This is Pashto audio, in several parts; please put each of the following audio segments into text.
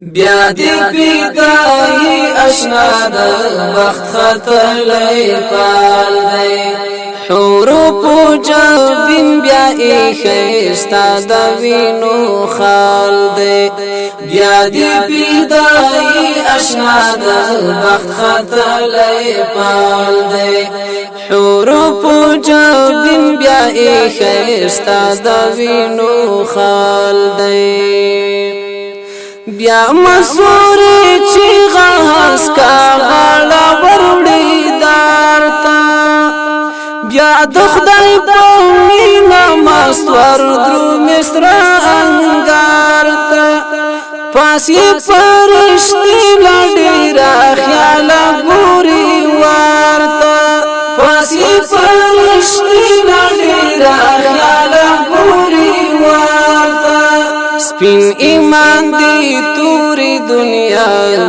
بیا دی پیدایی اشنا د وخت خطلې پال دی حروف جبین بیا خستا د وینو خال دی بیا دی پیدایی اشنا د وخت خطلې پال دی حروف جبین بیا خستا د وینو خال دی بیا مسوری چی غاس کا غالا وروڑی دارتا بیا دخدای پا مینا مستور درو مصر انگارتا پاسی پرشتی لڑی را خیالا گوری وارتا پاسی پرشتی لڑی را خیالا گوری وارتا سپین ایمان دی توری دنیا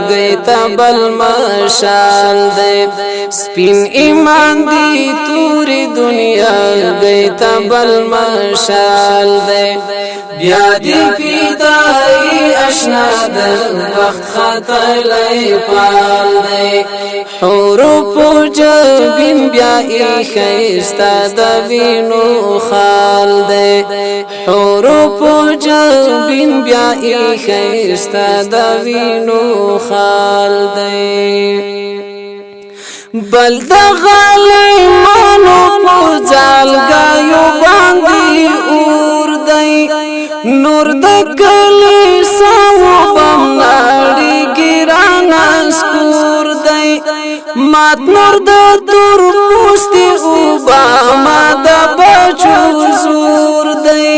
دیتا بل مشال دی سپین ایمان دی توری دنیا دیتا بل مشال دی بیا دی پیدایی اشنا در وقت خطلې پال دی حروف جبین بیا خستا د وینو خال دی حروف جبین بیا خستا د وینو خال دی بل د غلیمانو پوزال گایو باندې اور دی نور د کلیسا و بم ناړي ګران اسکور دی مات نور د تور پوستي او با ما د بچو زور دی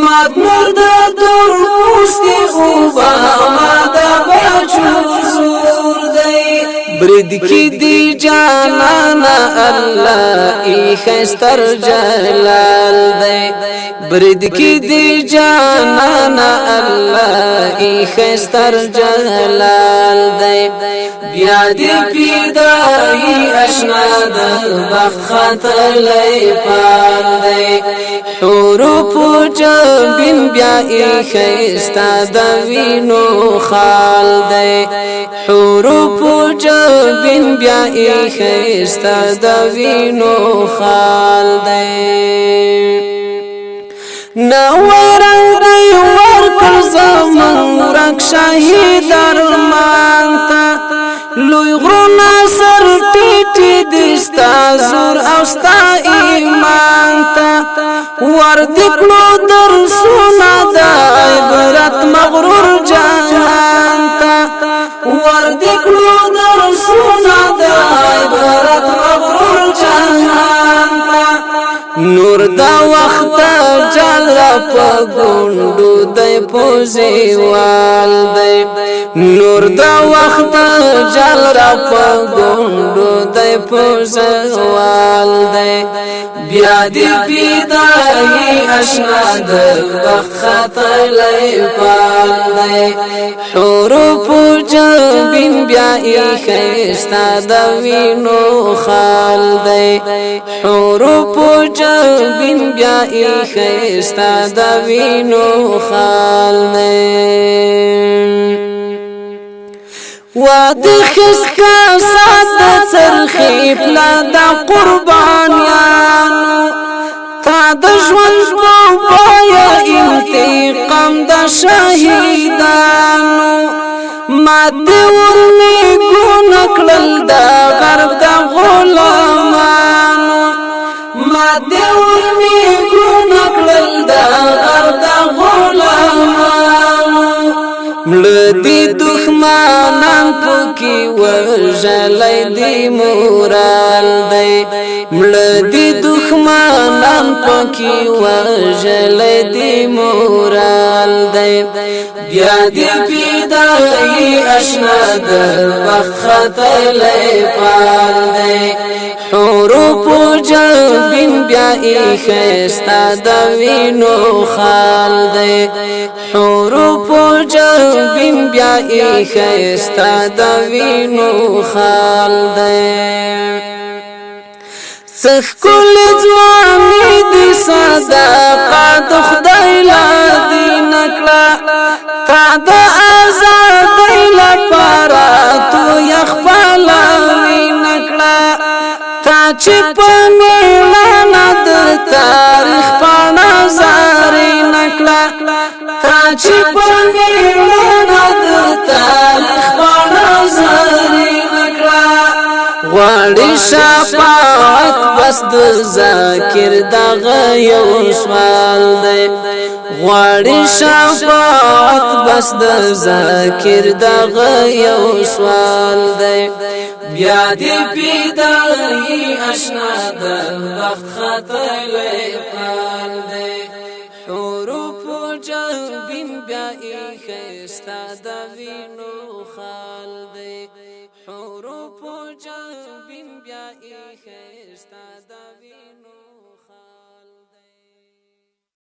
مات نور د تور پوستي او با ما د بچو زور دی برد کی دی جانانا اللہ ای خستر جلال دی برد کی دی جانانا اللہ ای خستر جلال دی بیا دی پیدایی اشنا د وخت خطلې پال دی حروف جبین بیا خستا د وینو خال دی حروف جبین بیا خستا د وینو خال دی نوی رنگ دی ورکل زمان رنگ شاهی درمان تا لوی غرونا سر ټیټی دستا زور او ستا ایمان تا وردکلو در سونا دا عبرت مغرور جهان تا وردکلو در سونا دا عبرت مغرور جهان تا نور دا وخت جال را پا گوندو دی پوزی وال دی نور دا وقت جال را پا گوندو دی پوزی وال دی بیا دی پیدایی اشنا در وقت خطلې پال دی حروف جبین بیا خستا د وینو خال دی حروف جبین بیا خستا د وینو خال دی وادي خسکا سات چرخی پلا دا قربانیانو تا د ژوند پایا انتقام د شهیدانو ما دې ورني ګون کړل دا غرب د غلامانو ما دې ورني ګون کړل دا غرب د غلامانو ملدی دخمانان پوکی وژلی دی مورال دی ملدی دخمانان پوکی وژلی دی مورال دی بیا دی پیدایی اشنا در وقت خطلې پال دی حروف جبین بیا خستا د وینو خال دی حروف جبین بیا خستا د وینو خال دی سخ کل ځواني دي صدقه د خدای لا دي نکړه تا د آزادۍ لپاره تو خپل وی نکړه تا چې په میړانه د تاریخ پاڼه زارې نکړه تا چې په میړانه د تاریخ پاڼه زارې نکړه غواړي شفاعت بس د ذاکر دغه یو سوال دی غواړي شفاعت بس د ذاکر دغه یو سوال دی بیا دې پیدایي آشنا د وخت خطلې پال دی حروف جبین بیا خستا د وینو خال دی حروف جبین بیا خستا د